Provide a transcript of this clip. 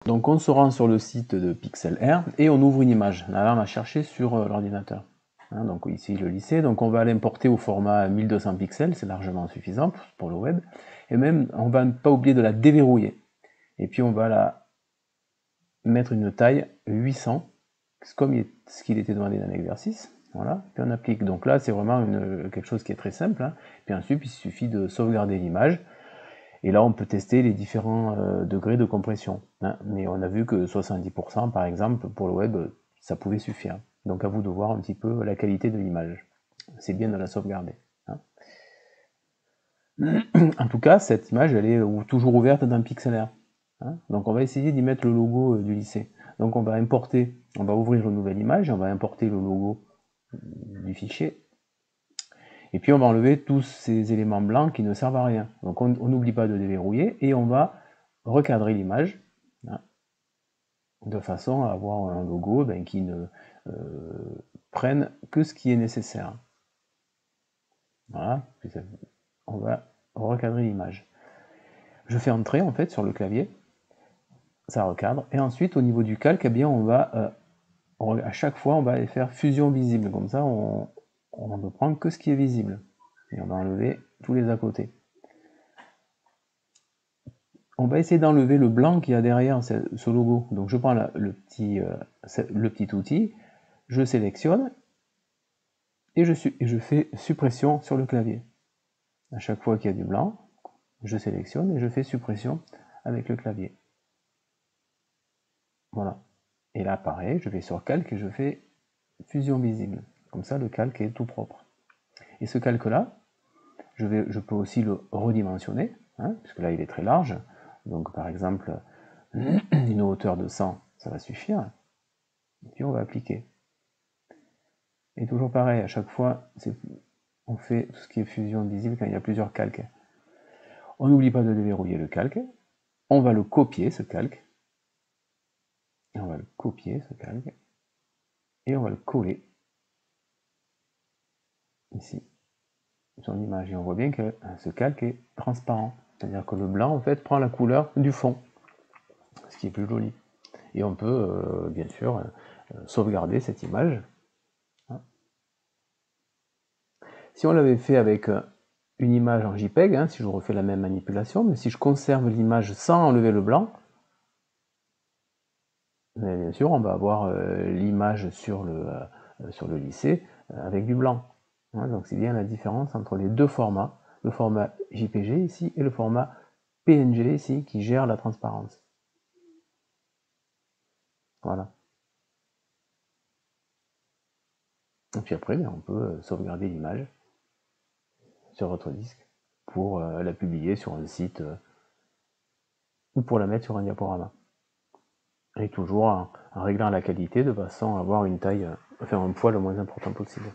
Donc on se rend sur le site de Pixlr et on ouvre une image. Là on va chercher sur l'ordinateur. Hein, donc ici le lycée, donc on va l'importer au format 1200 pixels, c'est largement suffisant pour le web. Et même on va pas oublier de la déverrouiller. Et puis on va la mettre une taille 800, comme ce qu'il était demandé dans l'exercice. Voilà, puis on applique. Donc là c'est vraiment quelque chose qui est très simple. Hein. Puis ensuite il suffit de sauvegarder l'image. Et là, on peut tester les différents degrés de compression. Hein. Mais on a vu que 70%, par exemple, pour le web, ça pouvait suffire. Donc à vous de voir un petit peu la qualité de l'image. C'est bien de la sauvegarder. Hein. En tout cas, cette image, elle est toujours ouverte dans Pixlr. Hein. Donc on va essayer d'y mettre le logo du lycée. Donc on va importer, on va ouvrir une nouvelle image, on va importer le logo du fichier. Et puis on va enlever tous ces éléments blancs qui ne servent à rien. Donc on n'oublie pas de déverrouiller et on va recadrer l'image hein, de façon à avoir un logo qui ne prenne que ce qui est nécessaire. Voilà, on va recadrer l'image. Je fais entrer en fait sur le clavier, ça recadre, et ensuite au niveau du calque, eh bien, on va à chaque fois on va aller faire fusion visible, comme ça on ne prend que ce qui est visible. Et on va enlever tous les à côté. On va essayer d'enlever le blanc qu'il y a derrière ce logo. Donc je prends le petit outil, je sélectionne et je fais suppression sur le clavier. À chaque fois qu'il y a du blanc, je sélectionne et je fais suppression avec le clavier. Voilà. Et là, pareil, je vais sur calque et je fais fusion visible. Comme ça, le calque est tout propre. Et ce calque-là, je peux aussi le redimensionner, hein, puisque là, il est très large. Donc, par exemple, une hauteur de 100, ça va suffire. Et puis, on va appliquer. Et toujours pareil, à chaque fois, on fait tout ce qui est fusion visible quand il y a plusieurs calques. On n'oublie pas de déverrouiller le calque. On va le copier, ce calque. Et on va le copier, ce calque. Et on va le coller ici, sur l'image. Et on voit bien que ce calque est transparent. C'est-à-dire que le blanc, en fait, prend la couleur du fond. Ce qui est plus joli. Et on peut, bien sûr, sauvegarder cette image. Si on l'avait fait avec une image en JPEG, hein, si je refais la même manipulation, mais si je conserve l'image sans enlever le blanc, bien sûr, on va avoir l'image sur le lycée avec du blanc. Hein, donc c'est bien la différence entre les deux formats, le format JPG ici et le format PNG ici qui gère la transparence. Voilà. Et puis après, on peut sauvegarder l'image sur votre disque pour la publier sur un site ou pour la mettre sur un diaporama. Et toujours en réglant la qualité de façon à avoir une taille, enfin un poids le moins important possible.